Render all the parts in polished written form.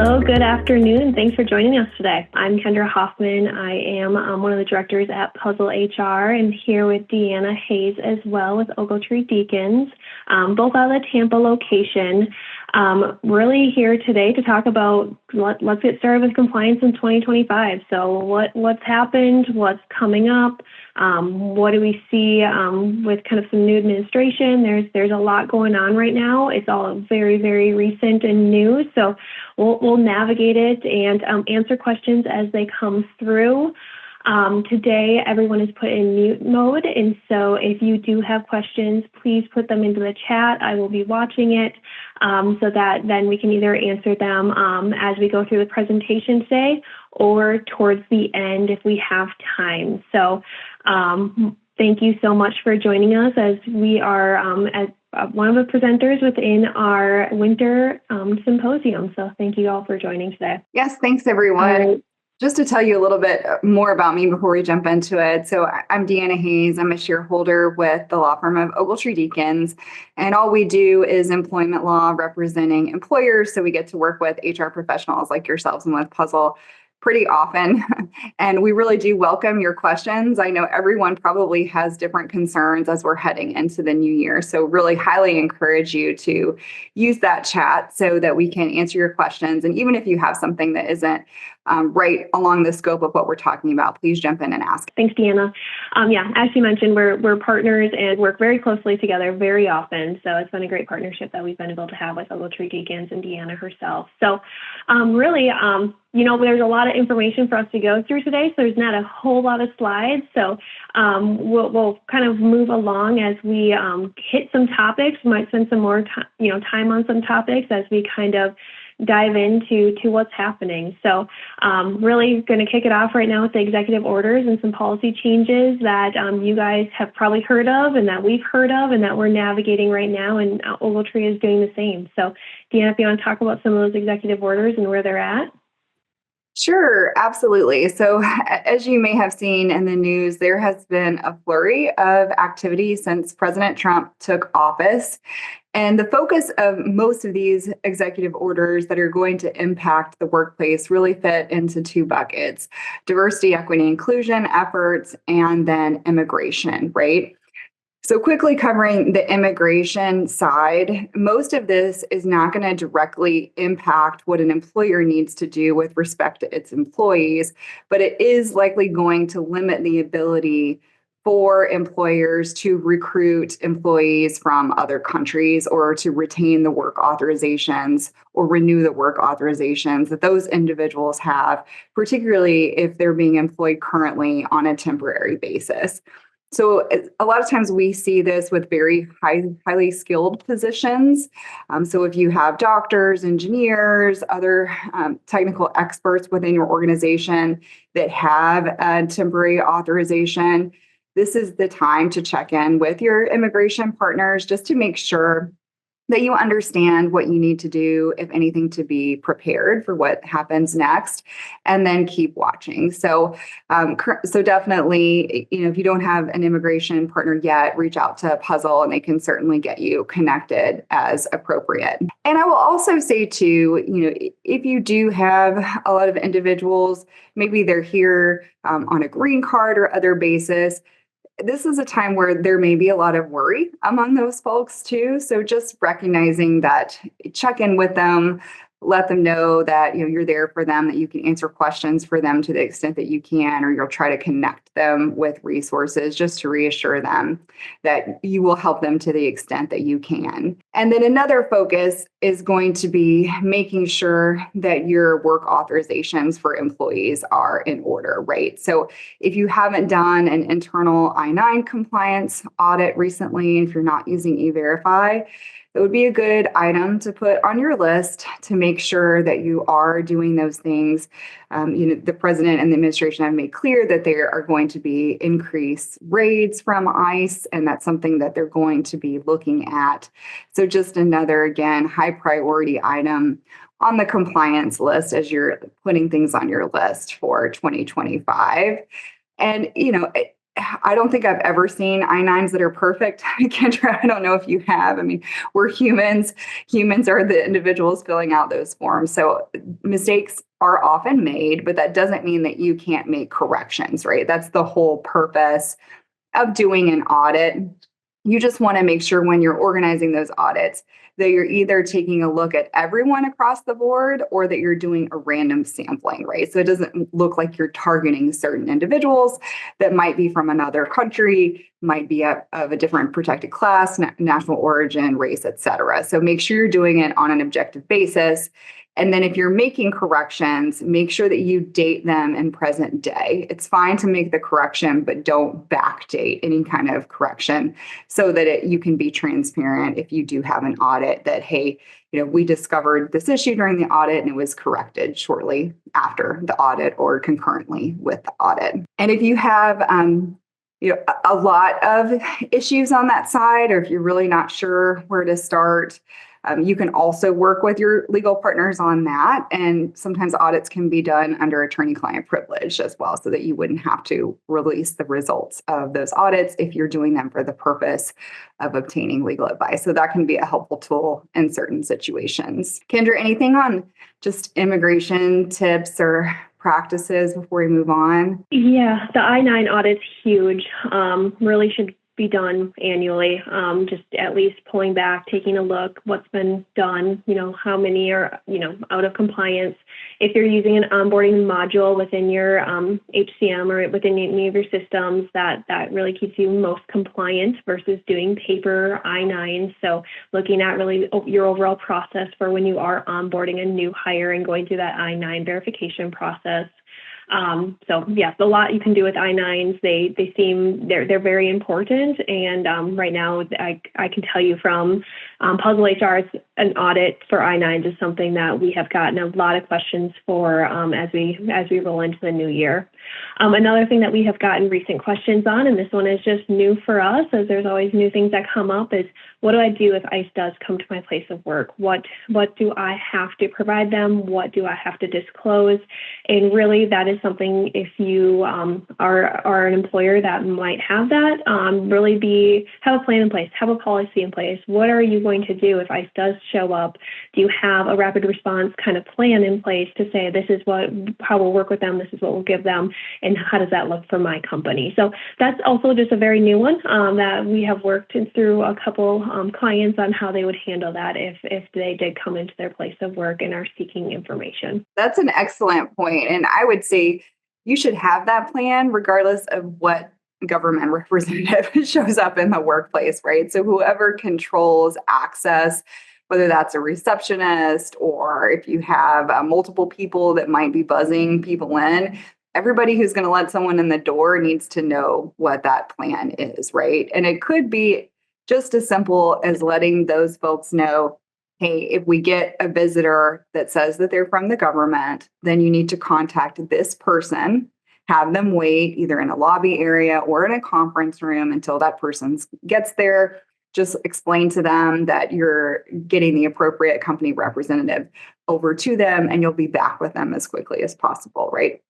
Hello, good afternoon. Thanks for joining us today. I'm Kendra Hoffman. I am one of the directors at PuzzleHR and here with Deanna Hayes as well with Ogletree Deakins, both out of the Tampa location. Really here today to talk about, let's get started with compliance in 2025. So what's happened, what's coming up, what do we see with kind of some new administration? There's a lot going on right now. It's all very, very recent and new. So we'll navigate it and answer questions as they come through. Today, everyone is put in mute mode, and so if you do have questions, please put them into the chat. I will be watching it so that then we can either answer them as we go through the presentation today or towards the end if we have time. So thank you so much for joining us as we are as one of the presenters within our winter symposium. So thank you all for joining today. Yes, thanks everyone. Just to tell you a little bit more about me before we jump into it. So I'm Deanna Hayes. I'm a shareholder with the law firm of Ogletree Deakins. And all we do is employment law representing employers. So we get to work with HR professionals like yourselves and with Puzzle pretty often. And we really do welcome your questions. I know everyone probably has different concerns as we're heading into the new year. So really highly encourage you to use that chat so that we can answer your questions. And even if you have something that isn't right along the scope of what we're talking about, please jump in and ask. Thanks, Deanna. Yeah, as you mentioned, we're partners and work very closely together very often. So it's been a great partnership that we've been able to have with Ogletree Deakins and Deanna herself. So really, there's a lot of information for us to go through today, so there's not a whole lot of slides. So we'll kind of move along as we hit some topics. We might spend some more time on some topics as we kind of dive into what's happening. So really going to kick it off right now with the executive orders and some policy changes that you guys have probably heard of and that we've heard of and that we're navigating right now, and Ogletree is doing the same. So Deanna, if you want to talk about some of those executive orders and where they're at. Sure, absolutely. So as you may have seen in the news, there has been a flurry of activity since President Trump took office. And the focus of most of these executive orders that are going to impact the workplace really fit into two buckets: diversity, equity, inclusion efforts, and then immigration, right? So quickly covering the immigration side, most of this is not going to directly impact what an employer needs to do with respect to its employees, but it is likely going to limit the ability for employers to recruit employees from other countries or to retain the work authorizations or renew the work authorizations that those individuals have, particularly if they're being employed currently on a temporary basis. So a lot of times we see this with very highly skilled positions. So if you have doctors, engineers, other technical experts within your organization that have a temporary authorization, this is the time to check in with your immigration partners just to make sure that you understand what you need to do, if anything, to be prepared for what happens next, and then keep watching. So definitely, if you don't have an immigration partner yet, reach out to Puzzle and they can certainly get you connected as appropriate. And I will also say too, if you do have a lot of individuals, maybe they're here on a green card or other basis, this is a time where there may be a lot of worry among those folks too. So just recognizing that, check in with them, let them know that you're there for them, that you can answer questions for them to the extent that you can, or you'll try to connect them with resources just to reassure them that you will help them to the extent that you can. And then another focus is going to be making sure that your work authorizations for employees are in order, right? So if you haven't done an internal I-9 compliance audit recently, if you're not using E-Verify, it would be a good item to put on your list to make sure that you are doing those things. The president and the administration have made clear that there are going to be increased raids from ICE, and that's something that they're going to be looking at. So just another, again, high priority item on the compliance list as you're putting things on your list for 2025. And, I don't think I've ever seen I-9s that are perfect. Kendra, I don't know if you have. I mean, we're humans. Humans are the individuals filling out those forms. So mistakes are often made, but that doesn't mean that you can't make corrections, right? That's the whole purpose of doing an audit. You just want to make sure when you're organizing those audits that you're either taking a look at everyone across the board or that you're doing a random sampling, right? So it doesn't look like you're targeting certain individuals that might be from another country, might be of a different protected class, national origin, race, et cetera. So make sure you're doing it on an objective basis. And then if you're making corrections, make sure that you date them in present day. It's fine to make the correction, but don't backdate any kind of correction so that you can be transparent if you do have an audit that, hey, we discovered this issue during the audit and it was corrected shortly after the audit or concurrently with the audit. And if you have a lot of issues on that side, or if you're really not sure where to start, you can also work with your legal partners on that. And sometimes audits can be done under attorney-client privilege as well, so that you wouldn't have to release the results of those audits if you're doing them for the purpose of obtaining legal advice. So that can be a helpful tool in certain situations. Kendra, anything on just immigration tips or practices before we move on? Yeah, the I-9 audit's huge. Really should be done annually. Just at least pulling back, taking a look, what's been done, how many are, out of compliance. If you're using an onboarding module within your HCM or within any of your systems, that really keeps you most compliant versus doing paper I-9s. So looking at really your overall process for when you are onboarding a new hire and going through that I-9 verification process. So yes, a lot you can do with I-9s. They're very important. And right now I can tell you from PuzzleHR, an audit for I-9s is something that we have gotten a lot of questions for as we roll into the new year. Another thing that we have gotten recent questions on, and this one is just new for us, as there's always new things that come up, is what do I do if ICE does come to my place of work? What do I have to provide them? What do I have to disclose? And really, that is something, if you are an employer that might have that, have a plan in place, have a policy in place. What are you going to do if ICE does show up? Do you have a rapid response kind of plan in place to say, this is how we'll work with them, this is what we'll give them, and how does that look for my company? So that's also just a very new one that we have worked through a couple clients on how they would handle that if they did come into their place of work and are seeking information. That's an excellent point. And I would say you should have that plan regardless of what government representative shows up in the workplace, right? So whoever controls access, whether that's a receptionist or if you have multiple people that might be buzzing people in, everybody who's going to let someone in the door needs to know what that plan is, right? And it could be just as simple as letting those folks know, hey, if we get a visitor that says that they're from the government, then you need to contact this person, have them wait either in a lobby area or in a conference room until that person gets there. Just explain to them that you're getting the appropriate company representative over to them, and you'll be back with them as quickly as possible, right?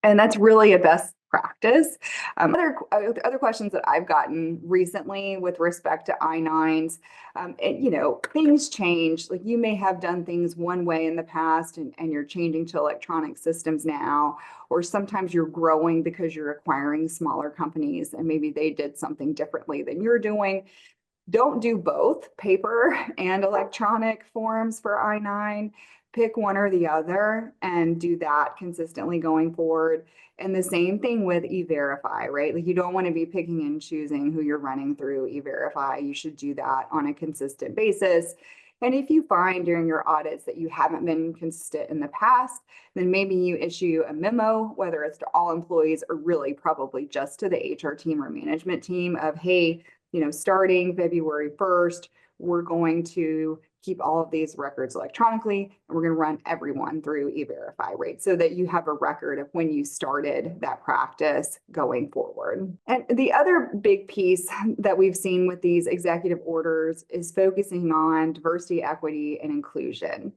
And that's really a best practice. Other questions that I've gotten recently with respect to I-9s, things change. Like you may have done things one way in the past and you're changing to electronic systems now, or sometimes you're growing because you're acquiring smaller companies and maybe they did something differently than you're doing. Don't do both paper and electronic forms for I-9. Pick one or the other and do that consistently going forward. And the same thing with E-Verify, right? Like you don't want to be picking and choosing who you're running through E-Verify. You should do that on a consistent basis. And if you find during your audits that you haven't been consistent in the past, then maybe you issue a memo, whether it's to all employees or really probably just to the HR team or management team of, hey, starting February 1st, we're going to keep all of these records electronically, and we're going to run everyone through E-Verify, right? So that you have a record of when you started that practice going forward. And the other big piece that we've seen with these executive orders is focusing on diversity, equity, and inclusion.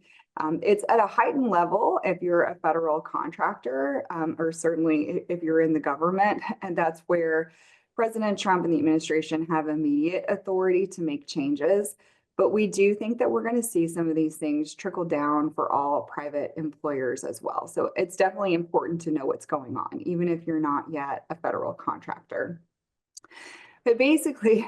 It's at a heightened level if you're a federal contractor, or certainly if you're in the government, and that's where President Trump and the administration have immediate authority to make changes. But we do think that we're going to see some of these things trickle down for all private employers as well. So it's definitely important to know what's going on, even if you're not yet a federal contractor. But basically,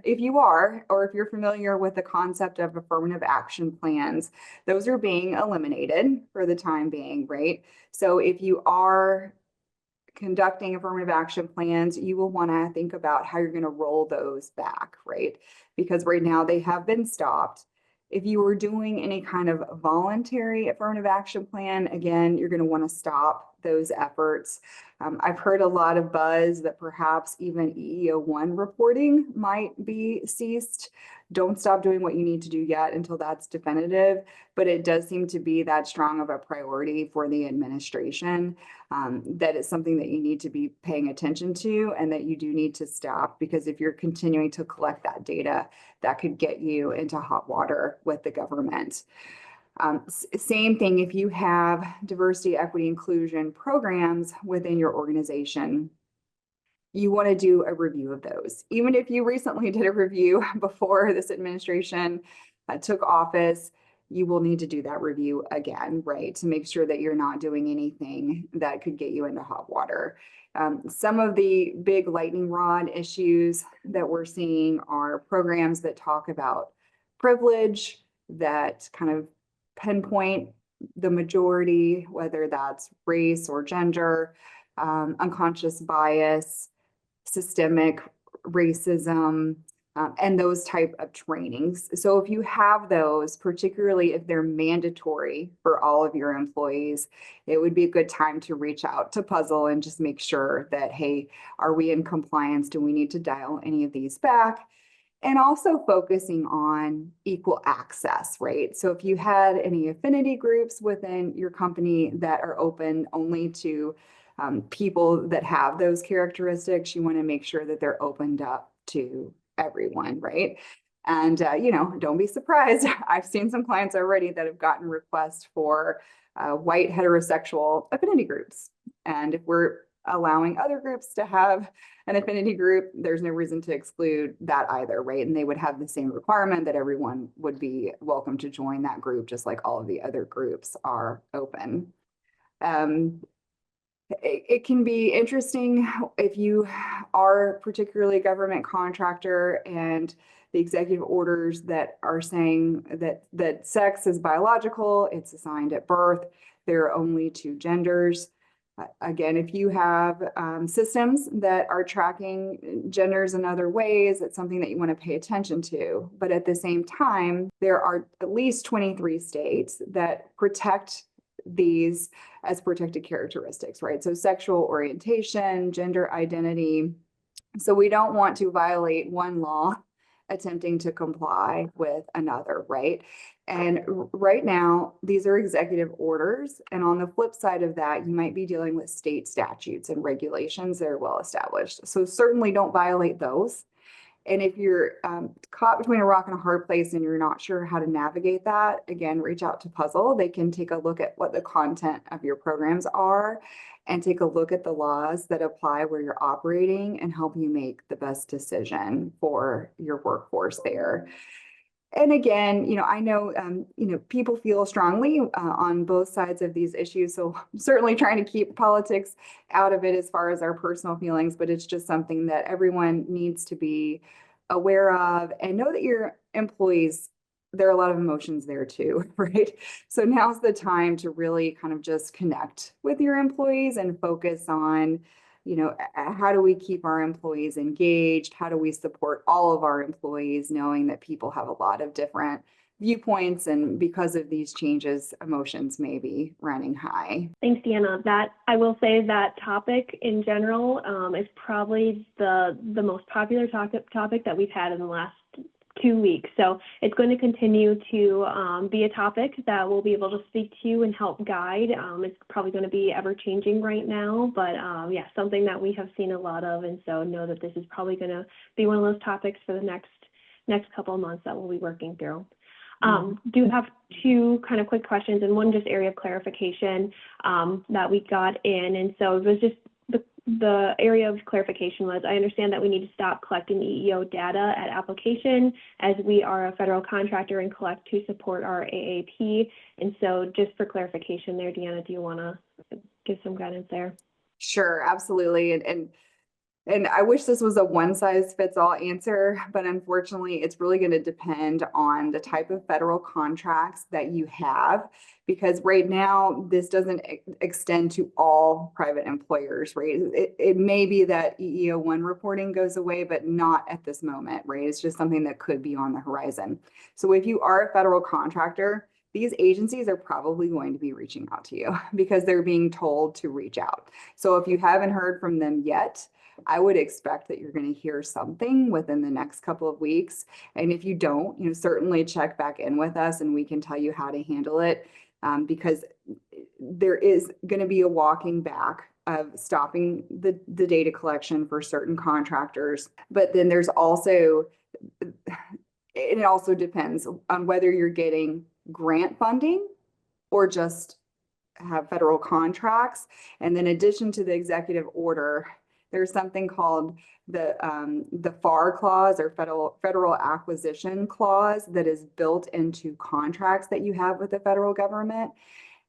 if you are, or if you're familiar with the concept of affirmative action plans, those are being eliminated for the time being, right? So if you are conducting affirmative action plans, you will want to think about how you're going to roll those back, right? Because right now they have been stopped. If you were doing any kind of voluntary affirmative action plan, again, you're going to want to stop those efforts. I've heard a lot of buzz that perhaps even EEO1 reporting might be ceased. Don't stop doing what you need to do yet until that's definitive, but it does seem to be that strong of a priority for the administration, that it's something that you need to be paying attention to and that you do need to stop, because if you're continuing to collect that data, that could get you into hot water with the government. Same thing if you have diversity, equity, inclusion programs within your organization. You want to do a review of those. Even if you recently did a review before this administration took office, you will need to do that review again, right? To make sure that you're not doing anything that could get you into hot water. Some of the big lightning rod issues that we're seeing are programs that talk about privilege, that kind of pinpoint the majority, whether that's race or gender, unconscious bias, systemic racism, and those type of trainings. So if you have those, particularly if they're mandatory for all of your employees, it would be a good time to reach out to Puzzle and just make sure that, hey, are we in compliance? Do we need to dial any of these back? And also focusing on equal access, right? So if you had any affinity groups within your company that are open only to people that have those characteristics, you want to make sure that they're opened up to everyone, right? And, don't be surprised. I've seen some clients already that have gotten requests for white heterosexual affinity groups. And if we're allowing other groups to have an affinity group, there's no reason to exclude that either, right? And they would have the same requirement that everyone would be welcome to join that group, just like all of the other groups are open. It can be interesting if you are particularly a government contractor and the executive orders that are saying that sex is biological, it's assigned at birth, there are only two genders. Again, if you have systems that are tracking genders in other ways, it's something that you want to pay attention to. But at the same time, there are at least 23 states that protect these as protected characteristics, right? So sexual orientation, gender identity. So we don't want to violate one law attempting to comply with another, right? And right now, these are executive orders. And on the flip side of that, you might be dealing with state statutes and regulations that are well established. So certainly don't violate those. And if you're caught between a rock and a hard place and you're not sure how to navigate that, again, reach out to Puzzle. They can take a look at what the content of your programs are and take a look at the laws that apply where you're operating and help you make the best decision for your workforce there. And again, I know, people feel strongly on both sides of these issues. So I'm certainly trying to keep politics out of it as far as our personal feelings, but it's just something that everyone needs to be aware of and know that your employees, there are a lot of emotions there too, right? So now's the time to really kind of just connect with your employees and focus on, how do we keep our employees engaged? How do we support all of our employees, knowing that people have a lot of different viewpoints, and because of these changes, emotions may be running high. Thanks, Deanna. That I will say that topic in general is probably the most popular topic that we've had in the last 2 weeks. So it's going to continue to be a topic that we'll be able to speak to and help guide. It's probably going to be ever changing right now, but something that we have seen a lot of. And so know that this is probably going to be one of those topics for the next couple of months that we'll be working through. Do have two kind of quick questions and one just area of clarification that we got in. And so it was just the area of clarification was, I understand that we need to stop collecting EEO data at application as we are a federal contractor and collect to support our AAP. And so just for clarification there, Deanna, do you want to give some guidance there? Sure, absolutely. And I wish this was a one size fits all answer, but unfortunately, it's really going to depend on the type of federal contracts that you have, because right now, this doesn't extend to all private employers, right? It may be that EEO-1 reporting goes away, but not at this moment, right? It's just something that could be on the horizon. So if you are a federal contractor, these agencies are probably going to be reaching out to you because they're being told to reach out. So if you haven't heard from them yet, I would expect that you're going to hear something within the next couple of weeks. And if you don't, certainly check back in with us and we can tell you how to handle it, because there is going to be a walking back of stopping the data collection for certain contractors. But then there's also, it also depends on whether you're getting grant funding or just have federal contracts. And then in addition to the executive order, there's something called the FAR clause, or federal acquisition clause, that is built into contracts that you have with the federal government.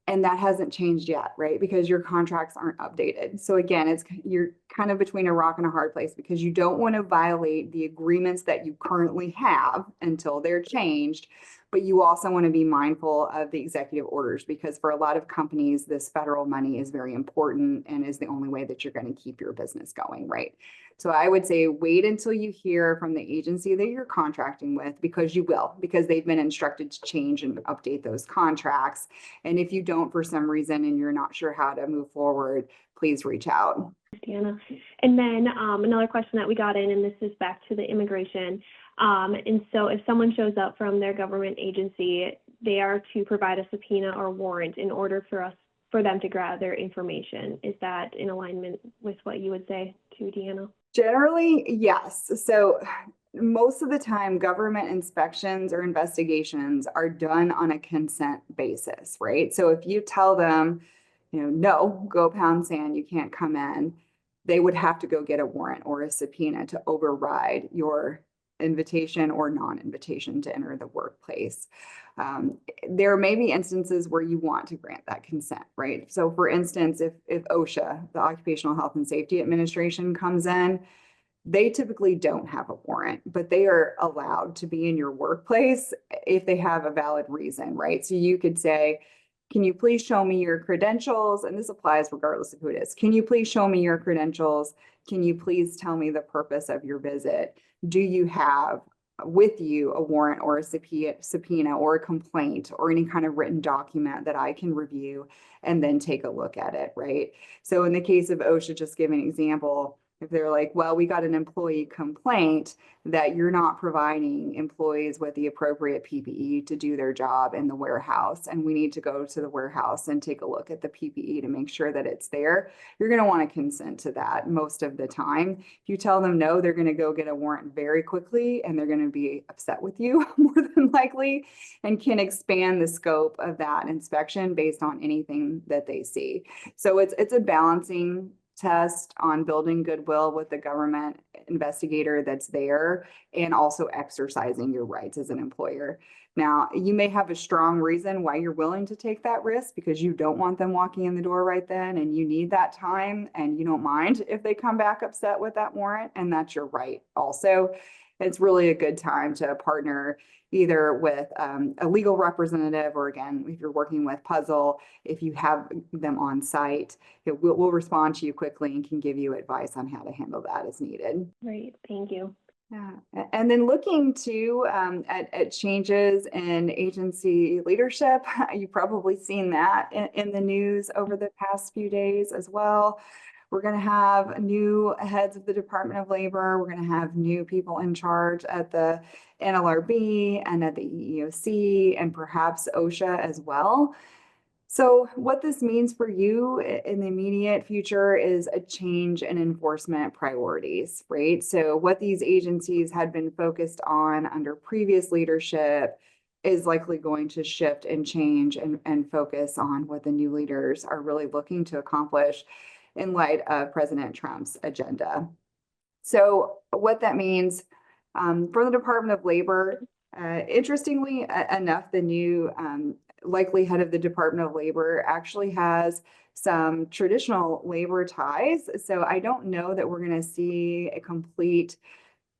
And that hasn't changed yet, right? Because your contracts aren't updated. So again, you're kind of between a rock and a hard place, because you don't want to violate the agreements that you currently have until they're changed. But you also want to be mindful of the executive orders, because for a lot of companies, this federal money is very important and is the only way that you're going to keep your business going, right? So I would say wait until you hear from the agency that you're contracting with, because you will, because they've been instructed to change and update those contracts. And if you don't, for some reason, and you're not sure how to move forward, please reach out. Deanna. And then another question that we got in, and this is back to the immigration. And so if someone shows up from their government agency, they are to provide a subpoena or warrant in order for them to gather information. Is that in alignment with what you would say to Deanna? Generally, yes. So most of the time, government inspections or investigations are done on a consent basis, right? So if you tell them, no, go pound sand, you can't come in, they would have to go get a warrant or a subpoena to override your invitation or non-invitation to enter the workplace. There may be instances where you want to grant that consent, right? So for instance, if OSHA, the Occupational Health and Safety Administration, comes in, they typically don't have a warrant, but they are allowed to be in your workplace if they have a valid reason, right? So you could say, can you please show me your credentials? And this applies regardless of who it is. Can you please show me your credentials? Can you please tell me the purpose of your visit? Do you have with you a warrant or a subpoena or a complaint or any kind of written document that I can review and then take a look at it, right? So in the case of OSHA, just give an example. If they're like, well, we got an employee complaint that you're not providing employees with the appropriate PPE to do their job in the warehouse, and we need to go to the warehouse and take a look at the PPE to make sure that it's there, you're going to want to consent to that most of the time. If you tell them no, they're going to go get a warrant very quickly, and they're going to be upset with you more than likely, and can expand the scope of that inspection based on anything that they see. So it's a balancing test on building goodwill with the government investigator that's there, and also exercising your rights as an employer. Now, you may have a strong reason why you're willing to take that risk, because you don't want them walking in the door right then, and you need that time, and you don't mind if they come back upset with that warrant, and that's your right. Also, it's really a good time to partner either with a legal representative, or again, if you're working with Puzzle, if you have them on site, we'll respond to you quickly and can give you advice on how to handle that as needed. Great, thank you. Yeah, and then looking to at changes in agency leadership, you've probably seen that in the news over the past few days as well. We're going to have new heads of the Department of Labor. We're going to have new people in charge at the NLRB and at the EEOC, and perhaps OSHA as well. So what this means for you in the immediate future is a change in enforcement priorities, right? So what these agencies had been focused on under previous leadership, is likely going to shift and change and focus on what the new leaders are really looking to accomplish in light of President Trump's agenda. So what that means for the Department of Labor, interestingly enough, the new likely head of the Department of Labor actually has some traditional labor ties. So I don't know that we're going to see a complete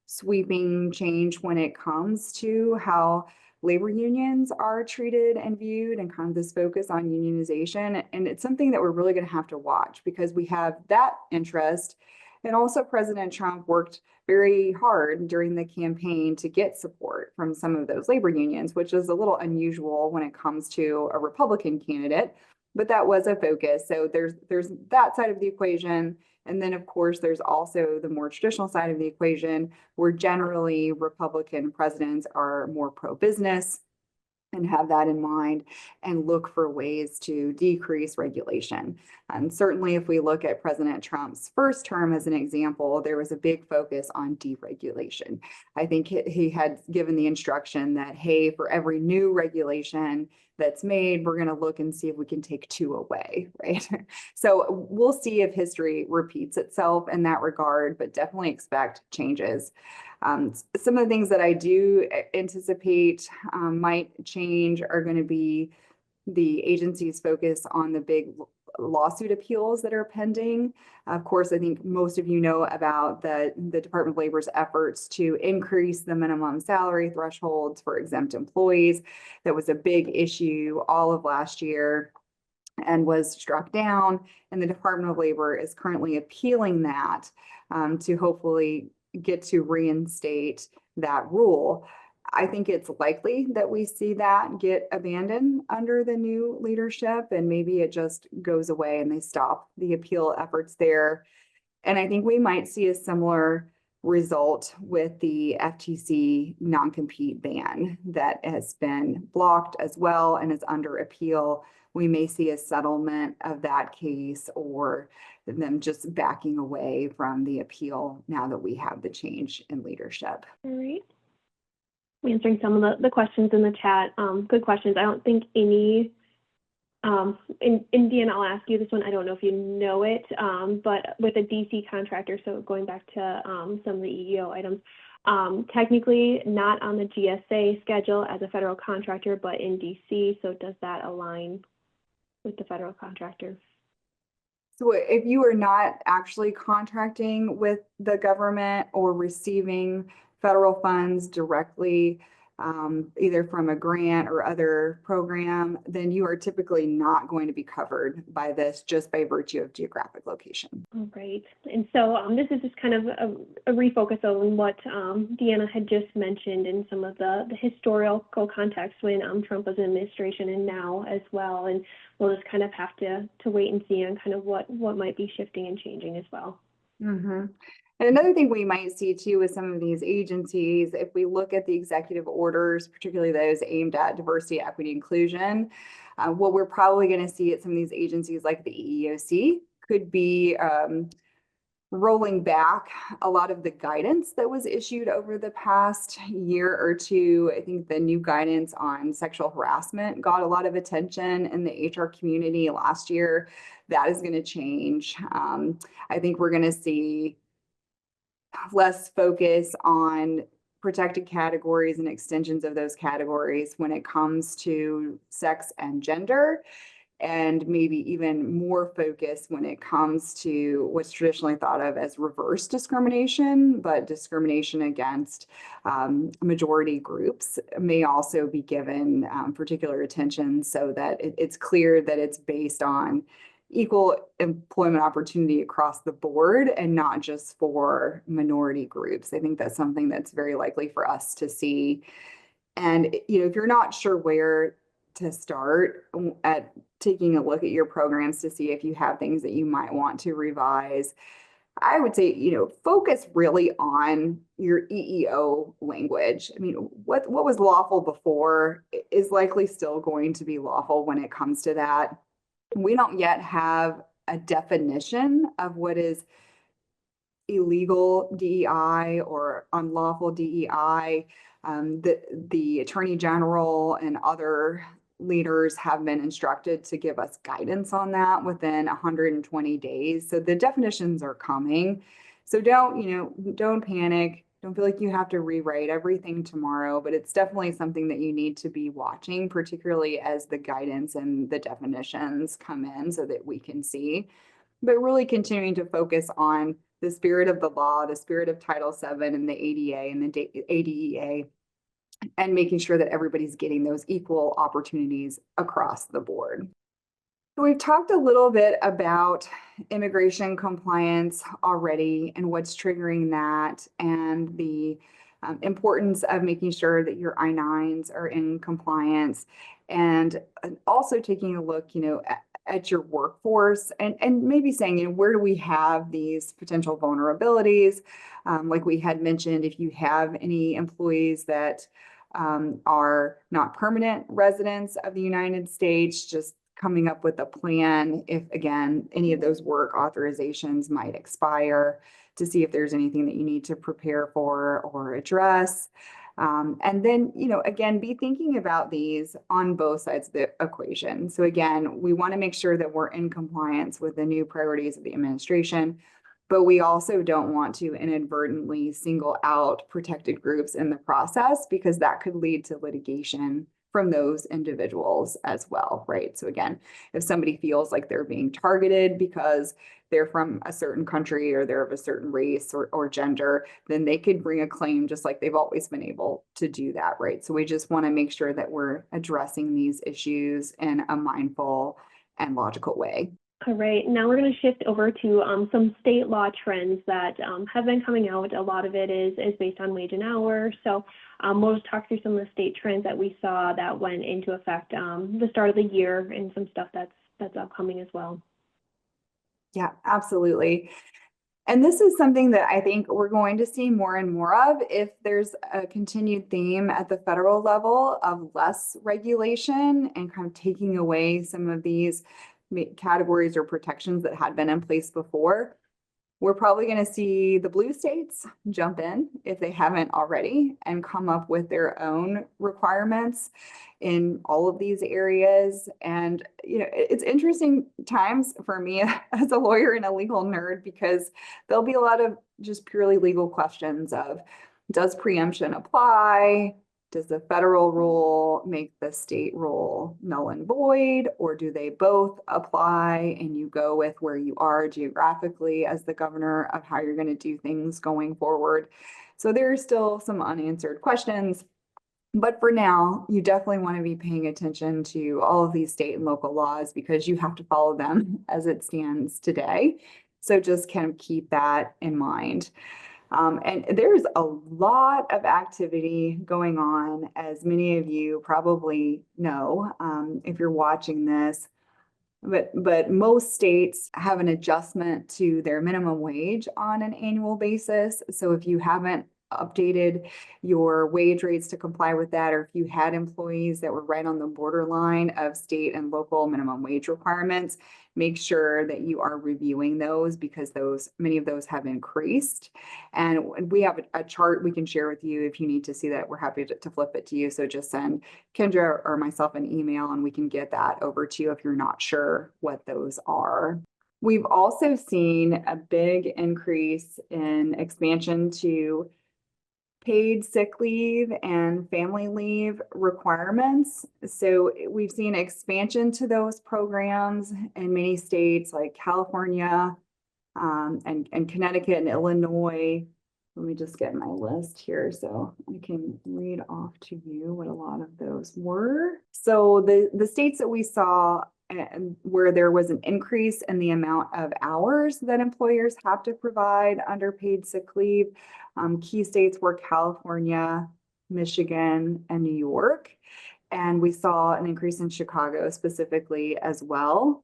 sweeping change when it comes to how labor unions are treated and viewed, and kind of this focus on unionization. And it's something that we're really going to have to watch, because we have that interest. And also President Trump worked very hard during the campaign to get support from some of those labor unions, which is a little unusual when it comes to a Republican candidate, but that was a focus. So there's that side of the equation. And then, of course, there's also the more traditional side of the equation, where generally Republican presidents are more pro-business and have that in mind and look for ways to decrease regulation. And certainly, if we look at President Trump's first term as an example, there was a big focus on deregulation. I think he had given the instruction that, hey, for every new regulation that's made, we're going to look and see if we can take 2 away, right? So we'll see if history repeats itself in that regard, but definitely expect changes. Some of the things that I do anticipate might change are going to be the agency's focus on the big lawsuit appeals that are pending. Of course, I think most of you know about the Department of Labor's efforts to increase the minimum salary thresholds for exempt employees. That was a big issue all of last year and was struck down. And the Department of Labor is currently appealing that to hopefully get to reinstate that rule. I think it's likely that we see that get abandoned under the new leadership, and maybe it just goes away and they stop the appeal efforts there. And I think we might see a similar result with the FTC non-compete ban that has been blocked as well and is under appeal. We may see a settlement of that case, or them just backing away from the appeal now that we have the change in leadership. All right. Answering some of the questions in the chat. Good questions. I don't think any, in Indiana, I'll ask you this one. I don't know if you know it, but with a DC contractor, so going back to some of the EEO items, technically not on the GSA schedule as a federal contractor, but in DC. So does that align with the federal contractor? So if you are not actually contracting with the government or receiving federal funds directly, either from a grant or other program, then you are typically not going to be covered by this just by virtue of geographic location. All right. And so this is just kind of a refocus on what Deanna had just mentioned in some of the historical context when Trump was in administration and now as well. And we'll just kind of have to wait and see on kind of what might be shifting and changing as well. Mm-hmm. And another thing we might see too with some of these agencies, if we look at the executive orders, particularly those aimed at diversity, equity, inclusion, what we're probably going to see at some of these agencies like the EEOC could be rolling back a lot of the guidance that was issued over the past year or two. I think the new guidance on sexual harassment got a lot of attention in the HR community last year. That is going to change. I think we're going to see less focus on protected categories and extensions of those categories when it comes to sex and gender, and maybe even more focus when it comes to what's traditionally thought of as reverse discrimination, but discrimination against majority groups may also be given particular attention, so that it's clear that it's based on equal employment opportunity across the board and not just for minority groups. I think that's something that's very likely for us to see. And if you're not sure where to start at taking a look at your programs to see if you have things that you might want to revise, I would say, focus really on your EEO language. I mean, what was lawful before is likely still going to be lawful when it comes to that. We don't yet have a definition of what is illegal DEI or unlawful DEI. The Attorney General and other leaders have been instructed to give us guidance on that within 120 days. So the definitions are coming. So don't panic. Don't feel like you have to rewrite everything tomorrow, but it's definitely something that you need to be watching, particularly as the guidance and the definitions come in so that we can see. But really continuing to focus on the spirit of the law, the spirit of Title VII and the ADA and the ADEA, and making sure that everybody's getting those equal opportunities across the board. So we've talked a little bit about immigration compliance already and what's triggering that, and the importance of making sure that your I-9s are in compliance, and also taking a look, at your workforce and maybe saying, where do we have these potential vulnerabilities? Like we had mentioned, if you have any employees that are not permanent residents of the United States, just coming up with a plan if, again, any of those work authorizations might expire, to see if there's anything that you need to prepare for or address. And then, again, be thinking about these on both sides of the equation. So again, we want to make sure that we're in compliance with the new priorities of the administration, but we also don't want to inadvertently single out protected groups in the process, because that could lead to litigation from those individuals as well, right? So again, if somebody feels like they're being targeted because they're from a certain country or they're of a certain race or gender, then they could bring a claim just like they've always been able to do that, right? So we just want to make sure that we're addressing these issues in a mindful and logical way. All right, now we're going to shift over to some state law trends that have been coming out. A lot of it is based on wage and hour. So we'll just talk through some of the state trends that we saw that went into effect the start of the year, and some stuff that's upcoming as well. Yeah, absolutely. And this is something that I think we're going to see more and more of if there's a continued theme at the federal level of less regulation and kind of taking away some of these categories or protections that had been in place before. We're probably going to see the blue states jump in, if they haven't already, and come up with their own requirements in all of these areas. And, it's interesting times for me as a lawyer and a legal nerd, because there'll be a lot of just purely legal questions of, does preemption apply? Does the federal rule make the state rule null and void, or do they both apply and you go with where you are geographically as the governor of how you're going to do things going forward? So there are still some unanswered questions, but for now, you definitely want to be paying attention to all of these state and local laws, because you have to follow them as it stands today. So just kind of keep that in mind. And there's a lot of activity going on, as many of you probably know, if you're watching this. But most states have an adjustment to their minimum wage on an annual basis. So if you haven't updated your wage rates to comply with that, or if you had employees that were right on the borderline of state and local minimum wage requirements, make sure that you are reviewing those, because many of those have increased. And we have a chart we can share with you if you need to see that. We're happy to flip it to you. So just send Kendra or myself an email and we can get that over to you if you're not sure what those are. We've also seen a big increase in expansion to paid sick leave and family leave requirements. So we've seen expansion to those programs in many states like California and Connecticut and Illinois. Let me just get my list here so I can read off to you what a lot of those were. So the states that we saw where there was an increase in the amount of hours that employers have to provide under paid sick leave, key states were California, Michigan, and New York. And we saw an increase in Chicago specifically as well.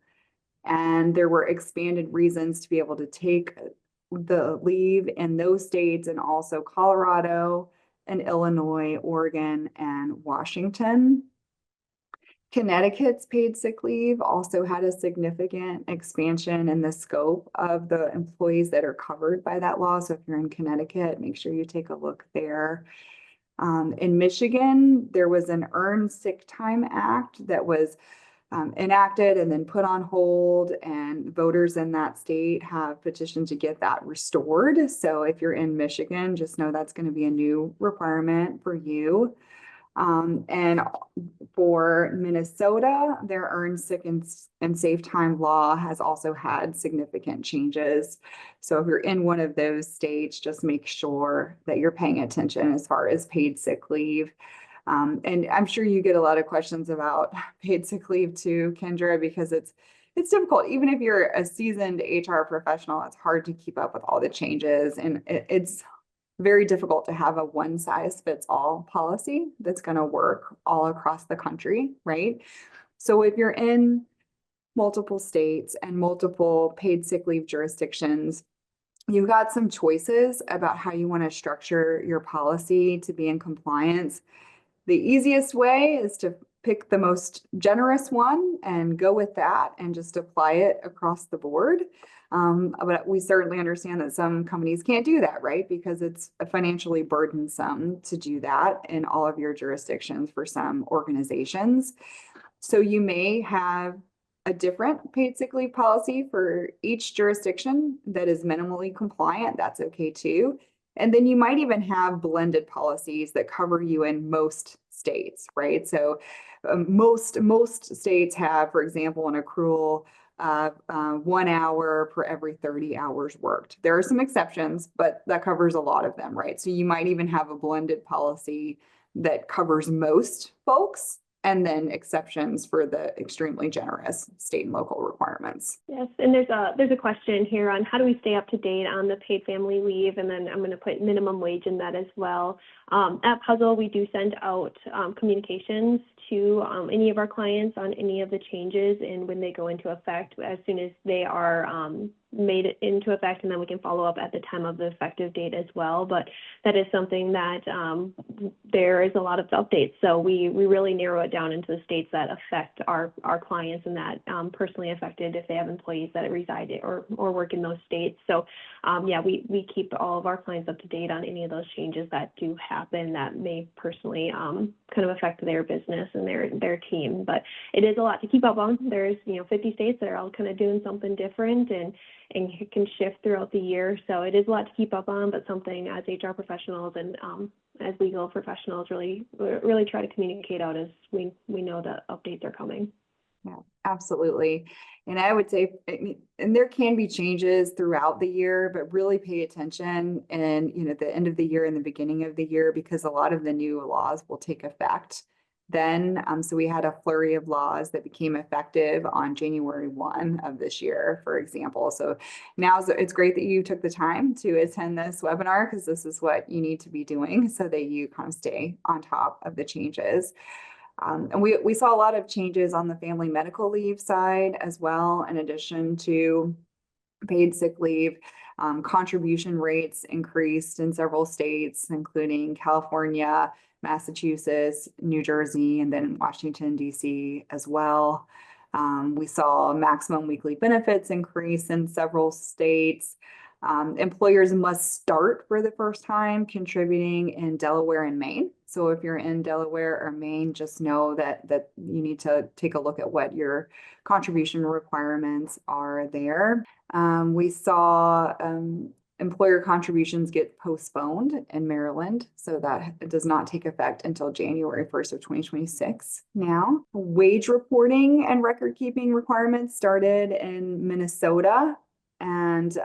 And there were expanded reasons to be able to take the leave in those states, and also Colorado and Illinois, Oregon, and Washington. Connecticut's paid sick leave also had a significant expansion in the scope of the employees that are covered by that law. So if you're in Connecticut, make sure you take a look there. In Michigan, there was an Earned Sick Time Act that was enacted and then put on hold, and voters in that state have petitioned to get that restored. So if you're in Michigan, just know that's going to be a new requirement for you. And for Minnesota, their Earned Sick and Safe Time law has also had significant changes. So if you're in one of those states, just make sure that you're paying attention as far as paid sick leave. And I'm sure you get a lot of questions about paid sick leave too, Kendra, because it's difficult. Even if you're a seasoned HR professional, it's hard to keep up with all the changes, and it's very difficult to have a one size fits all policy that's going to work all across the country, right? So if you're in multiple states and multiple paid sick leave jurisdictions, you've got some choices about how you want to structure your policy to be in compliance. The easiest way is to pick the most generous one and go with that and just apply it across the board. But we certainly understand that some companies can't do that, right? Because it's financially burdensome to do that in all of your jurisdictions for some organizations. So you may have a different paid sick leave policy for each jurisdiction that is minimally compliant. That's okay too. And then you might even have blended policies that cover you in most states, right? So most states have, for example, an accrual of 1 hour per every 30 hours worked. There are some exceptions, but that covers a lot of them, right? So you might even have a blended policy that covers most folks, and then exceptions for the extremely generous state and local requirements. Yes, and there's a question here on how do we stay up to date on the paid family leave, and then I'm going to put minimum wage in that as well. At Puzzle, we do send out communications to any of our clients on any of the changes and when they go into effect, as soon as they are made into effect, and then we can follow up at the time of the effective date as well. But that is something that there is a lot of updates. So we really narrow it down into the states that affect our clients and that personally affected if they have employees that reside or work in those states. So yeah, we keep all of our clients up to date on any of those changes that do happen that may personally kind of affect their business and their team. But it is a lot to keep up on. There's 50 states that are all kind of doing something different, and it can shift throughout the year. So it is a lot to keep up on, but something as HR professionals and as legal professionals really try to communicate out as we know that updates are coming. Yeah, absolutely. And I would say, and there can be changes throughout the year, but really pay attention and, the end of the year and the beginning of the year, because a lot of the new laws will take effect then. So we had a flurry of laws that became effective on January 1 of this year, for example. So now it's great that you took the time to attend this webinar, because this is what you need to be doing so that you kind of stay on top of the changes. And we saw a lot of changes on the family medical leave side as well, in addition to paid sick leave. Contribution rates increased in several states, including California, Massachusetts, New Jersey, and then Washington, D.C. as well. We saw maximum weekly benefits increase in several states. Employers must start for the first time contributing in Delaware and Maine. So if you're in Delaware or Maine, just know that you need to take a look at what your contribution requirements are there. We saw employer contributions get postponed in Maryland, so that it does not take effect until January 1st of 2026 now. Wage reporting and record keeping requirements started in Minnesota, and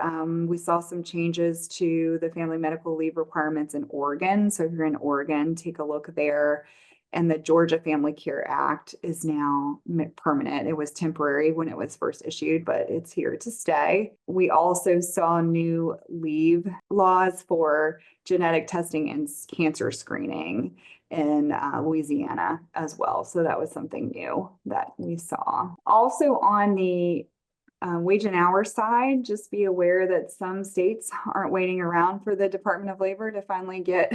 we saw some changes to the family medical leave requirements in Oregon. So if you're in Oregon, take a look there. And the Georgia Family Care Act is now permanent. It was temporary when it was first issued, but it's here to stay. We also saw new leave laws for genetic testing and cancer screening in Louisiana as well. So that was something new that we saw. Also on the wage and hour side, just be aware that some states aren't waiting around for the Department of Labor to finally get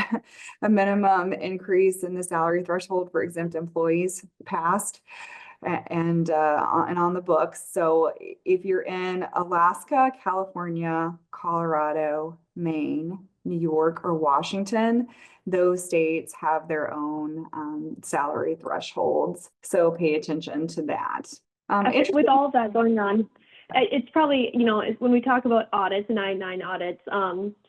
a minimum increase in the salary threshold for exempt employees passed. and on the books. So if you're in Alaska, California, Colorado, Maine, New York, or Washington, those states have their own salary thresholds. So pay attention to that. With all of that going on, it's probably, when we talk about audits and I-9 audits,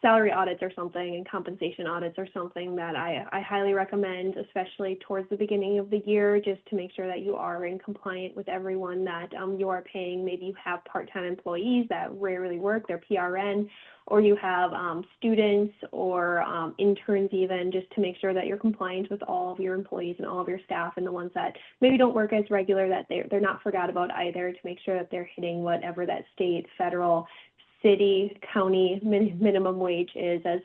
salary audits are something, and compensation audits are something that I highly recommend, especially towards the beginning of the year, just to make sure that you are in compliant with everyone that you are paying. Maybe you have part-time employees that rarely work, they're PRN, or you have students or interns even, just to make sure that you're compliant with all of your employees and all of your staff, and the ones that maybe don't work as regular, that they're not forgot about either, to make sure that they're hitting whatever that state, federal, city, county minimum wage is, as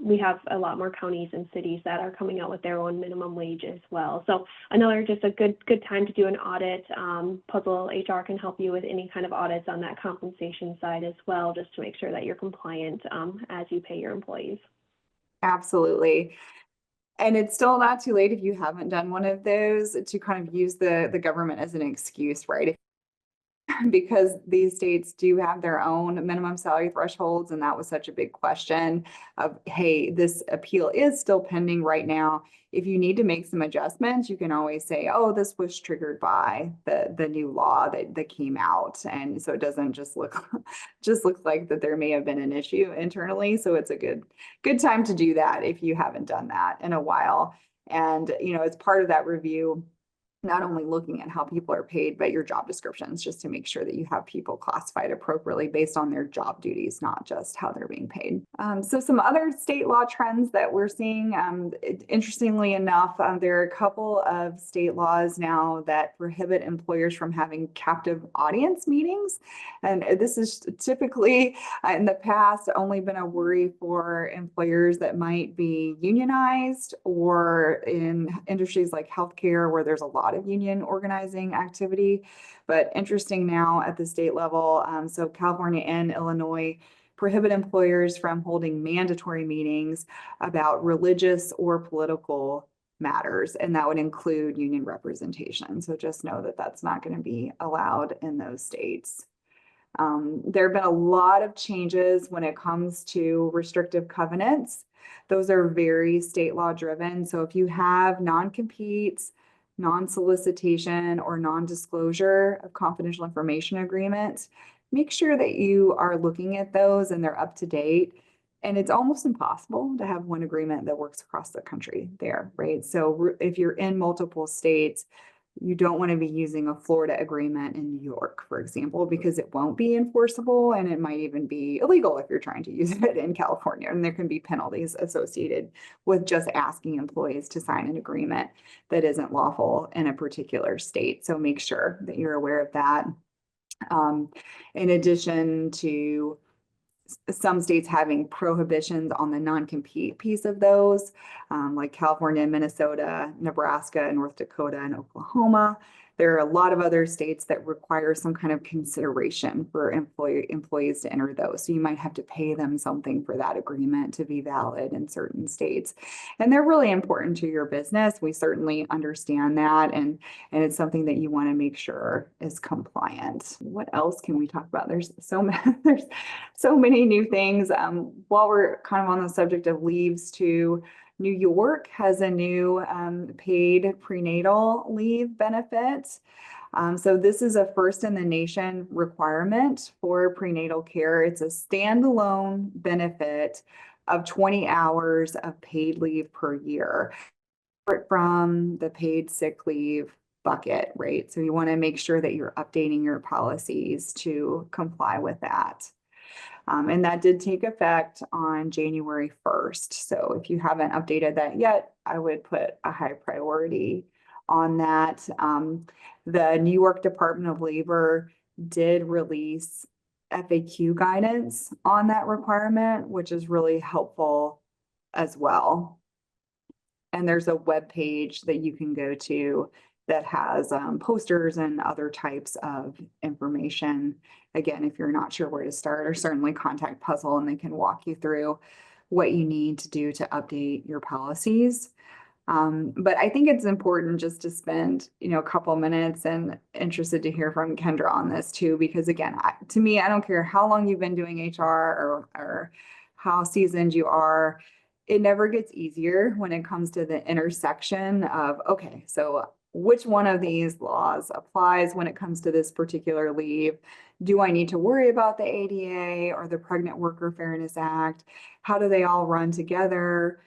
we have a lot more counties and cities that are coming out with their own minimum wage as well. So another just a good time to do an audit. PuzzleHR can help you with any kind of audits on that compensation side as well, just to make sure that you're compliant as you pay your employees. Absolutely. And it's still not too late if you haven't done one of those to kind of use the government as an excuse, right? Because these states do have their own minimum salary thresholds. And that was such a big question of, hey, this appeal is still pending right now. If you need to make some adjustments, you can always say, oh, this was triggered by the new law that came out. And so it doesn't just look like that there may have been an issue internally. So it's a good time to do that if you haven't done that in a while. And, as part of that review, not only looking at how people are paid, but your job descriptions, just to make sure that you have people classified appropriately based on their job duties, not just how they're being paid. So some other state law trends that we're seeing, interestingly enough, there are a couple of state laws now that prohibit employers from having captive audience meetings. And this is typically in the past only been a worry for employers that might be unionized, or in industries like healthcare where there's a lot of union organizing activity. But interesting now at the state level, so California and Illinois prohibit employers from holding mandatory meetings about religious or political matters, and that would include union representation. So just know that that's not going to be allowed in those states. There have been a lot of changes when it comes to restrictive covenants. Those are very state law driven. So if you have non-competes, non-solicitation, or non-disclosure of confidential information agreements, make sure that you are looking at those and they're up to date. And it's almost impossible to have one agreement that works across the country there, right? So if you're in multiple states, you don't want to be using a Florida agreement in New York, for example, because it won't be enforceable, and it might even be illegal if you're trying to use it in California. And there can be penalties associated with just asking employees to sign an agreement that isn't lawful in a particular state. So make sure that you're aware of that. In addition to some states having prohibitions on the non-compete piece of those, like California, Minnesota, Nebraska, North Dakota, and Oklahoma. There are a lot of other states that require some kind of consideration for employees to enter those. So you might have to pay them something for that agreement to be valid in certain states. And they're really important to your business. We certainly understand that. And it's something that you want to make sure is compliant. What else can we talk about? There's so many new things. While we're kind of on the subject of leaves too, New York has a new paid prenatal leave benefit. So this is a first in the nation requirement for prenatal care. It's a standalone benefit of 20 hours of paid leave per year, separate from the paid sick leave bucket, right? So you want to make sure that you're updating your policies to comply with that. And that did take effect on January 1st. So if you haven't updated that yet, I would put a high priority on that. The New York Department of Labor did release FAQ guidance on that requirement, which is really helpful as well. And there's a web page that you can go to that has posters and other types of information. Again, if you're not sure where to start, or certainly contact Puzzle and they can walk you through what you need to do to update your policies. But I think it's important just to spend, a couple minutes, and interested to hear from Kendra on this too, because again, to me, I don't care how long you've been doing HR, or how seasoned you are. It never gets easier when it comes to the intersection of, okay, so which one of these laws applies when it comes to this particular leave? Do I need to worry about the ADA or the Pregnant Worker Fairness Act? How do they all run together?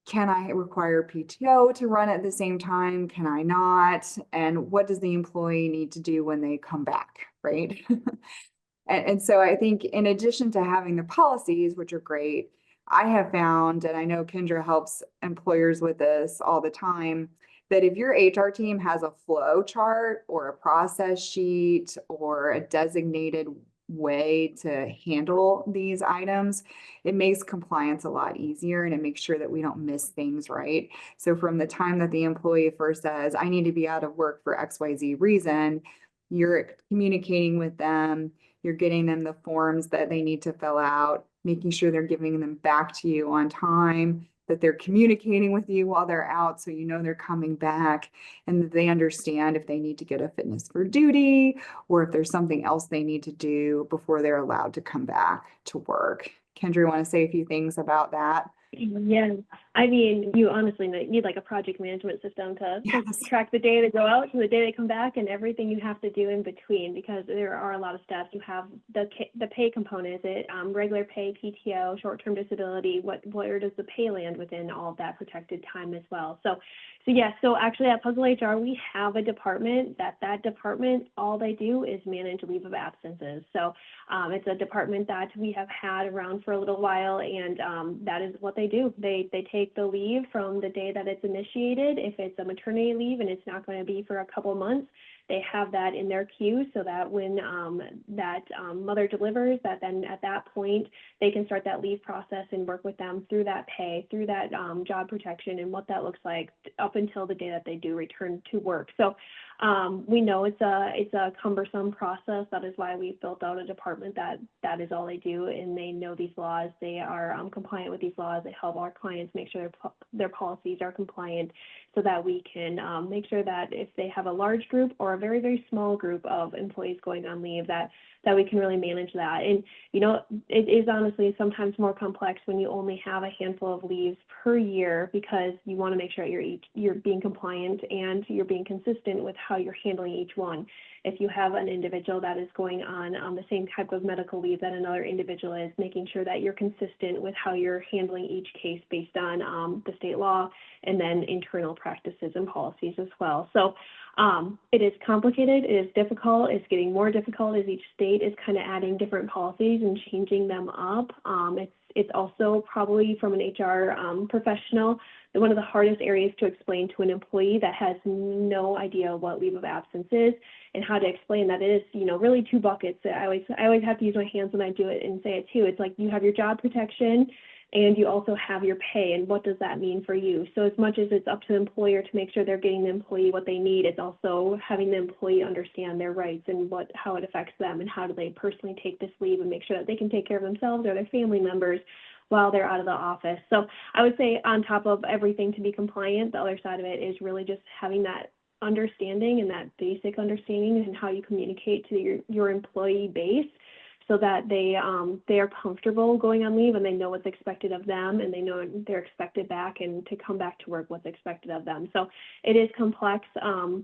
Can I require PTO to run at the same time? Can I not? And what does the employee need to do when they come back, right? And so I think in addition to having the policies, which are great, I have found, and I know Kendra helps employers with this all the time, that if your HR team has a flow chart or a process sheet or a designated way to handle these items, it makes compliance a lot easier, and it makes sure that we don't miss things, right? So from the time that the employee first says, I need to be out of work for XYZ reason, you're communicating with them, you're getting them the forms that they need to fill out, making sure they're giving them back to you on time, that they're communicating with you while they're out so you know they're coming back, and that they understand if they need to get a fitness for duty or if there's something else they need to do before they're allowed to come back to work. Kendra, want to say a few things about that? Yeah, I mean, you honestly need like a project management system to Yes. track the day they go out to the day they come back and everything you have to do in between, because there are a lot of steps. You have the pay component, is it regular pay, PTO, short-term disability, where does the pay land within all of that protected time as well? So yes, so actually at PuzzleHR, we have a department that department, all they do is manage leave of absences. So it's a department that we have had around for a little while, and that is what they do. They take the leave from the day that it's initiated. If it's a maternity leave and it's not going to be for a couple months, they have that in their queue so that when mother delivers, that then at that point they can start that leave process and work with them through that pay, through that job protection, and what that looks like up until the day that they do return to work. So we know it's a cumbersome process. That is why we've built out a department that is all they do, and they know these laws. They are compliant with these laws. They help our clients make sure their policies are compliant, so that we can make sure that if they have a large group or a very, very small group of employees going on leave, that we can really manage that. And, it is honestly sometimes more complex when you only have a handful of leaves per year, because you want to make sure you're being compliant and you're being consistent with how you're handling each one. If you have an individual that is going on the same type of medical leave that another individual is, making sure that you're consistent with how you're handling each case based on the state law and then internal practices and policies as well. So it is complicated, it is difficult, it's getting more difficult as each state is kind of adding different policies and changing them up. It's also probably from an HR professional, one of the hardest areas to explain to an employee that has no idea what leave of absence is, and how to explain that it is, really two buckets. I always have to use my hands when I do it and say it too. It's like you have your job protection and you also have your pay, and what does that mean for you? So as much as it's up to the employer to make sure they're getting the employee what they need, it's also having the employee understand their rights and how it affects them, and how do they personally take this leave and make sure that they can take care of themselves or their family members while they're out of the office. So I would say on top of everything to be compliant, the other side of it is really just having that understanding and that basic understanding and how you communicate to your employee base, so that they are comfortable going on leave and they know what's expected of them, and they know they're expected back and to come back to work what's expected of them. So it is complex,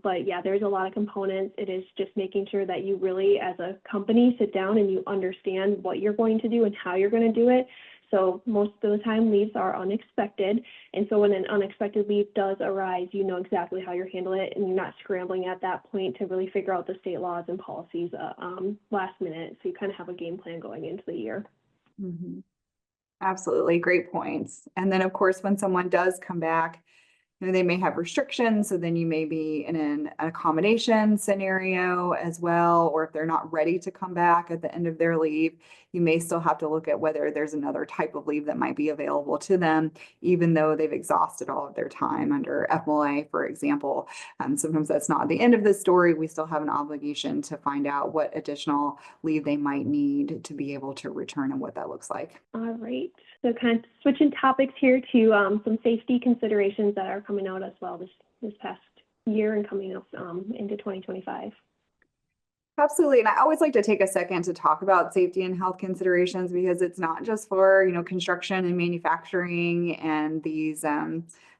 but yeah, there's a lot of components. It is just making sure that you really, as a company, sit down and you understand what you're going to do and how you're going to do it. So most of the time leaves are unexpected. And so when an unexpected leave does arise, you know exactly how you're handling it, and you're not scrambling at that point to really figure out the state laws and policies last minute. So you kind of have a game plan going into the year. Mm-hmm. Absolutely. Great points. And then of course, when someone does come back, they may have restrictions, so then you may be in an accommodation scenario as well, or if they're not ready to come back at the end of their leave, you may still have to look at whether there's another type of leave that might be available to them, even though they've exhausted all of their time under FMLA, for example. Sometimes that's not the end of the story. We still have an obligation to find out what additional leave they might need to be able to return and what that looks like. All right. So kind of switching topics here to some safety considerations that our coming out as well this past year and coming up into 2025. Absolutely. And I always like to take a second to talk about safety and health considerations because it's not just for, construction and manufacturing and these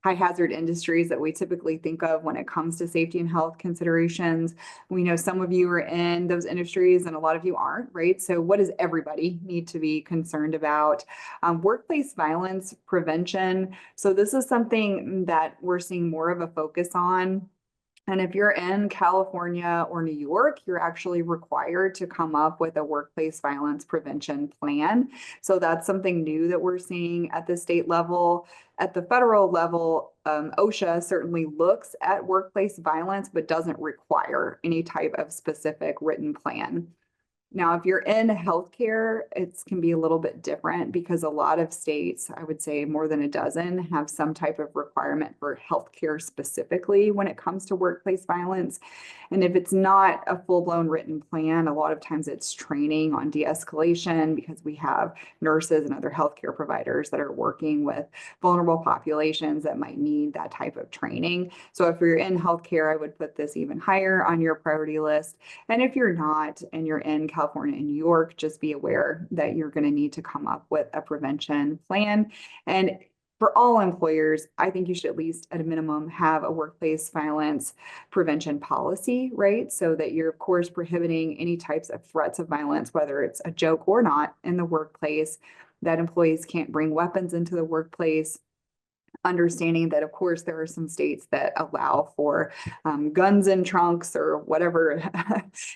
high hazard industries that we typically think of when it comes to safety and health considerations. We know some of you are in those industries and a lot of you aren't, right? So what does everybody need to be concerned about? Workplace violence prevention. So this is something that we're seeing more of a focus on. And if you're in California or New York, you're actually required to come up with a workplace violence prevention plan. So that's something new that we're seeing at the state level. At the federal level, OSHA certainly looks at workplace violence, but doesn't require any type of specific written plan. Now, if you're in healthcare, it can be a little bit different because a lot of states, I would say more than a dozen, have some type of requirement for healthcare specifically when it comes to workplace violence. And if it's not a full-blown written plan, a lot of times it's training on de-escalation because we have nurses and other healthcare providers that are working with vulnerable populations that might need that type of training. So if you're in healthcare, I would put this even higher on your priority list. And if you're not and you're in California and New York, just be aware that you're going to need to come up with a prevention plan. And for all employers, I think you should at least at a minimum have a workplace violence prevention policy, right? So that you're of course prohibiting any types of threats of violence, whether it's a joke or not in the workplace, that employees can't bring weapons into the workplace. Understanding that, of course, there are some states that allow for guns in trunks or whatever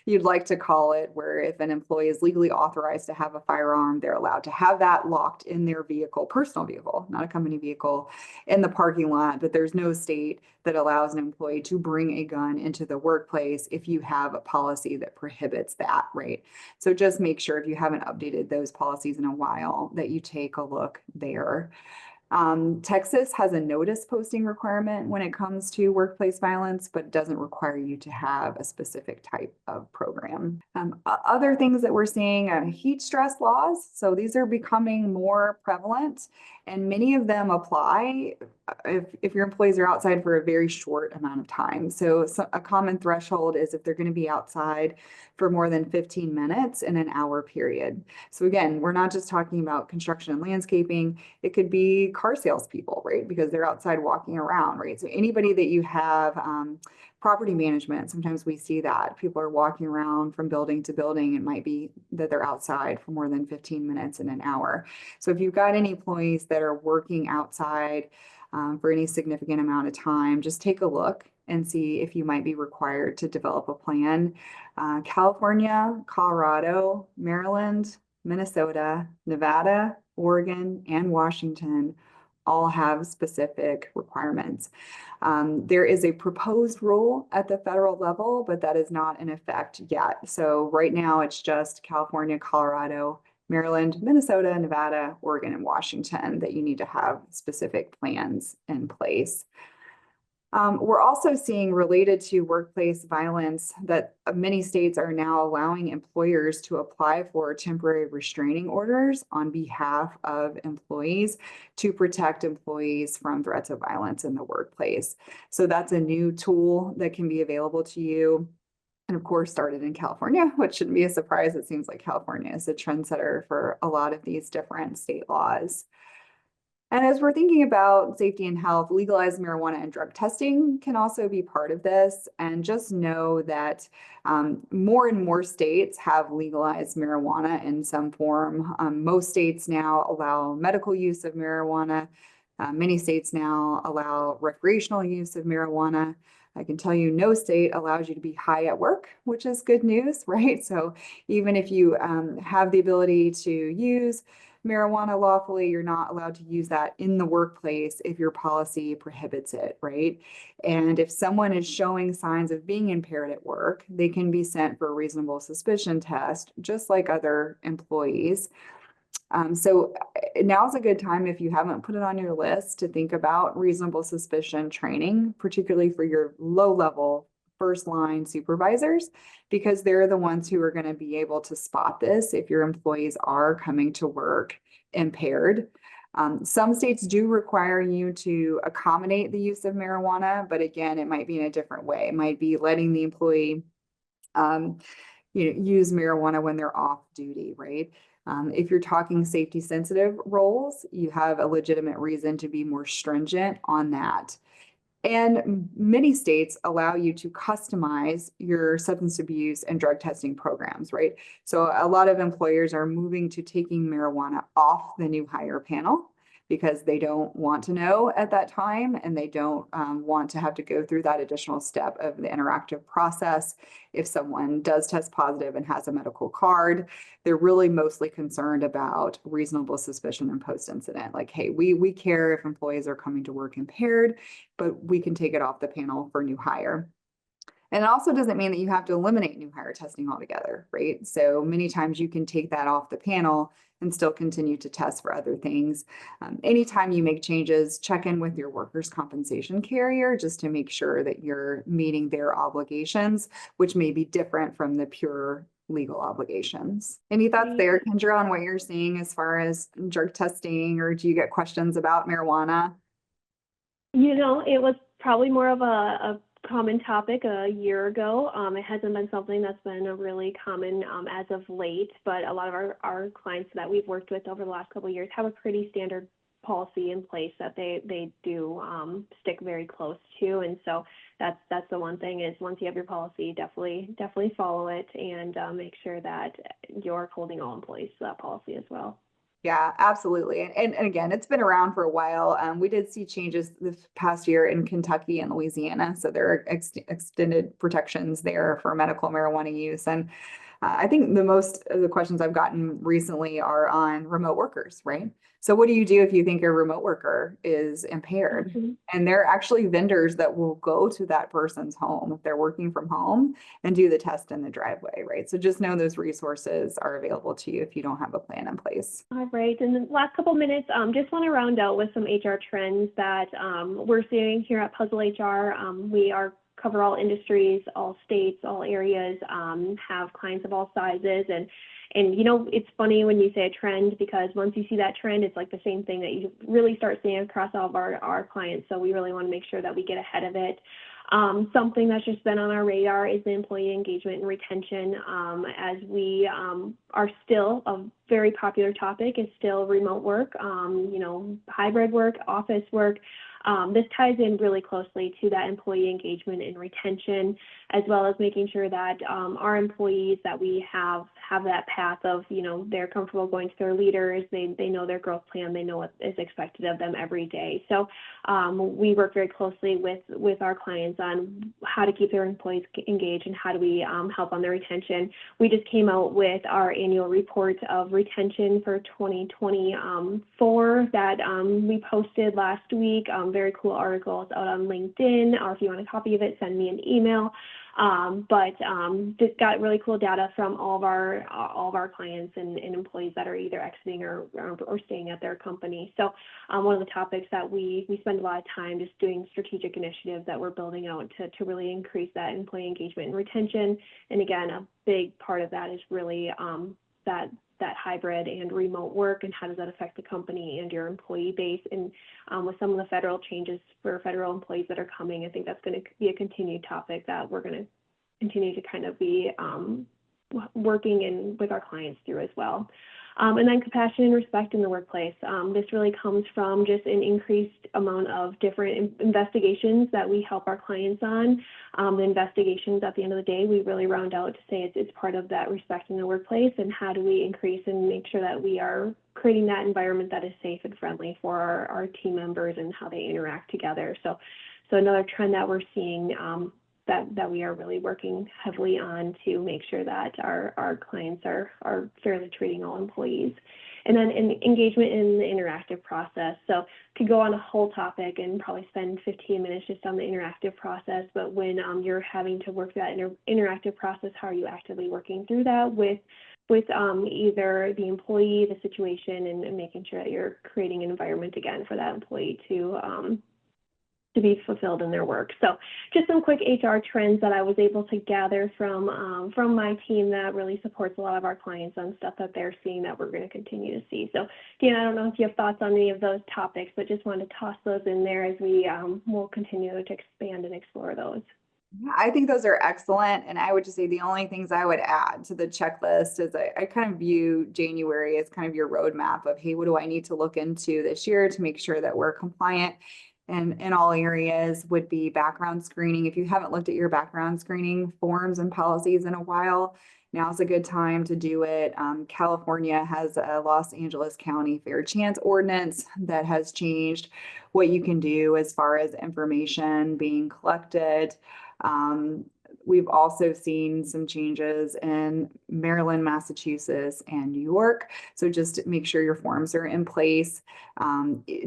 you'd like to call it, where if an employee is legally authorized to have a firearm, they're allowed to have that locked in their vehicle, personal vehicle, not a company vehicle, in the parking lot. But there's no state that allows an employee to bring a gun into the workplace if you have a policy that prohibits that, right? So just make sure if you haven't updated those policies in a while that you take a look there. Texas has a notice posting requirement when it comes to workplace violence, but doesn't require you to have a specific type of program. Other things that we're seeing are heat stress laws. So these are becoming more prevalent, and many of them apply if your employees are outside for a very short amount of time. So a common threshold is if they're going to be outside for more than 15 minutes in an hour period. So again, we're not just talking about construction and landscaping. It could be car salespeople, right? Because they're outside walking around, right? So anybody that you have, property management, sometimes we see that people are walking around from building to building. It might be that they're outside for more than 15 minutes in an hour. So if you've got any employees that are working outside for any significant amount of time, just take a look and see if you might be required to develop a plan. California, Colorado, Maryland, Minnesota, Nevada, Oregon, and Washington all have specific requirements. There is a proposed rule at the federal level, but that is not in effect yet. So right now it's just California, Colorado, Maryland, Minnesota, Nevada, Oregon, and Washington that you need to have specific plans in place. We're also seeing related to workplace violence that many states are now allowing employers to apply for temporary restraining orders on behalf of employees to protect employees from threats of violence in the workplace. So that's a new tool that can be available to you. And of course, started in California, which shouldn't be a surprise. It seems like California is a trendsetter for a lot of these different state laws. And as we're thinking about safety and health, legalized marijuana and drug testing can also be part of this. And just know that more and more states have legalized marijuana in some form. Most states now allow medical use of marijuana. Many states now allow recreational use of marijuana. I can tell you no state allows you to be high at work, which is good news, right? So even if you have the ability to use marijuana lawfully, you're not allowed to use that in the workplace if your policy prohibits it, right? And if someone is showing signs of being impaired at work, they can be sent for a reasonable suspicion test, just like other employees. So now's a good time, if you haven't put it on your list, to think about reasonable suspicion training, particularly for your low-level first line supervisors, because they're the ones who are going to be able to spot this if your employees are coming to work impaired. Some states do require you to accommodate the use of marijuana, but again, it might be in a different way. It might be letting the employee um, use marijuana when they're off duty, right? If you're talking safety sensitive roles, you have a legitimate reason to be more stringent on that. And many states allow you to customize your substance abuse and drug testing programs, right? So a lot of employers are moving to taking marijuana off the new hire panel because they don't want to know at that time and they don't want to have to go through that additional step of the interactive process. If someone does test positive and has a medical card, they're really mostly concerned about reasonable suspicion and post-incident. Like, hey, we care if employees are coming to work impaired, but we can take it off the panel for new hire. And it also doesn't mean that you have to eliminate new hire testing altogether, right? So many times you can take that off the panel and still continue to test for other things. Anytime you make changes, check in with your workers' compensation carrier just to make sure that you're meeting their obligations, which may be different from the pure legal obligations. Any thoughts there, Kendra, on what you're seeing as far as drug testing, or do you get questions about marijuana? It was probably more of a common topic a year ago. It hasn't been something that's been a really common as of late, but a lot of our clients that we've worked with over the last couple of years have a pretty standard policy in place that they do stick very close to. And so that's the one thing is once you have your policy, definitely follow it and make sure that you're holding all employees to that policy as well. Yeah, absolutely. And again, it's been around for a while. We did see changes this past year in Kentucky and Louisiana. So there are extended protections there for medical marijuana use. And I think the most of the questions I've gotten recently are on remote workers, right? So what do you do if you think a remote worker is impaired? Mm-hmm. And there are actually vendors that will go to that person's home if they're working from home and do the test in the driveway, right? So just know those resources are available to you if you don't have a plan in place. All right. In the last couple minutes, just want to round out with some HR trends that we're seeing here at PuzzleHR. We cover all industries, all states, all areas, have clients of all sizes. And it's funny when you say a trend because once you see that trend, it's like the same thing that you really start seeing across all of our clients. So we really want to make sure that we get ahead of it. Something that's just been on our radar is the employee engagement and retention, as we are still a very popular topic is still remote work, hybrid work, office work. This ties in really closely to that employee engagement and retention, as well as making sure that our employees that we have that path of, they're comfortable going to their leaders, they know their growth plan, they know what is expected of them every day. So we work very closely with our clients on how to keep their employees engaged and how do we help on their retention. We just came out with our annual report of retention for 2024 that we posted last week. Very cool articles out on LinkedIn, or if you want a copy of it, send me an email. But just got really cool data from all of our clients and employees that are either exiting or staying at their company. So one of the topics that we spend a lot of time just doing strategic initiatives that we're building out to really increase that employee engagement and retention. And again, a big part of that is really that hybrid and remote work and how does that affect the company and your employee base. And with some of the federal changes for federal employees that are coming, I think that's going to be a continued topic that we're going to continue to kind of be working in with our clients through as well. And then compassion and respect in the workplace. This really comes from just an increased amount of different investigations that we help our clients on. The investigations at the end of the day, we really round out to say it's part of that respect in the workplace and how do we increase and make sure that we are creating that environment that is safe and friendly for our team members and how they interact together. So another trend that we're seeing that we are really working heavily on to make sure that our clients are fairly treating all employees. And then engagement in the interactive process. So could go on a whole topic and probably spend 15 minutes just on the interactive process, but when you're having to work that interactive process, how are you actively working through that with either the employee, the situation, and making sure that you're creating an environment again for that employee to to be fulfilled in their work. So just some quick HR trends that I was able to gather from my team that really supports a lot of our clients on stuff that they're seeing that we're going to continue to see. So Dan, I don't know if you have thoughts on any of those topics, but just wanted to toss those in there as we will continue to expand and explore those. I think those are excellent. And I would just say the only things I would add to the checklist is I kind of view January as kind of your roadmap of, hey, what do I need to look into this year to make sure that we're compliant? And in all areas would be background screening. If you haven't looked at your background screening forms and policies in a while, now's a good time to do it. California has a Los Angeles County Fair Chance ordinance that has changed what you can do as far as information being collected. We've also seen some changes in Maryland, Massachusetts, and New York. So just make sure your forms are in place.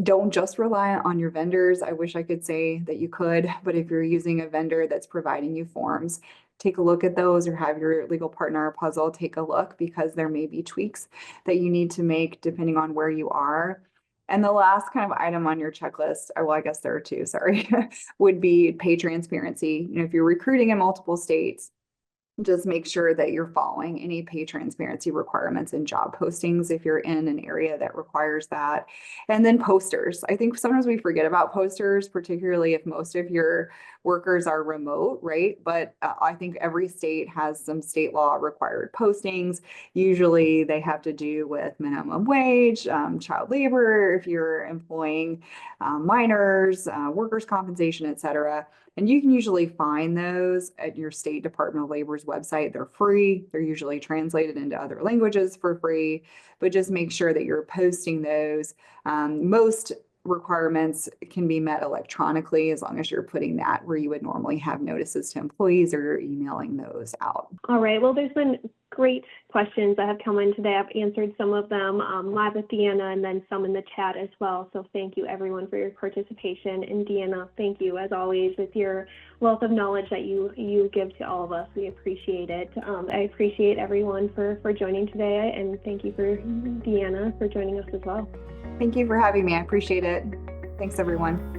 Don't just rely on your vendors. I wish I could say that you could, but if you're using a vendor that's providing you forms, take a look at those, or have your legal partner or Puzzle take a look, because there may be tweaks that you need to make depending on where you are. And the last kind of item on your checklist, well, I guess there are two, sorry, would be pay transparency. If you're recruiting in multiple states, just make sure that you're following any pay transparency requirements in job postings if you're in an area that requires that. And then posters. I think sometimes we forget about posters, particularly if most of your workers are remote, right? But I think every state has some state law required postings. Usually they have to do with minimum wage, child labor, if you're employing minors, workers' compensation, et cetera. And you can usually find those at your state Department of Labor's website. They're free. They're usually translated into other languages for free, but just make sure that you're posting those. Most requirements can be met electronically as long as you're putting that where you would normally have notices to employees, or you're emailing those out. All right. Well, there's been great questions that have come in today. I've answered some of them live with Deanna, and then some in the chat as well. So thank you everyone for your participation. And Deanna, thank you as always with your wealth of knowledge that you give to all of us. We appreciate it. I appreciate everyone for joining today, and thank you for Deanna for joining us as well. Thank you for having me. I appreciate it. Thanks, everyone.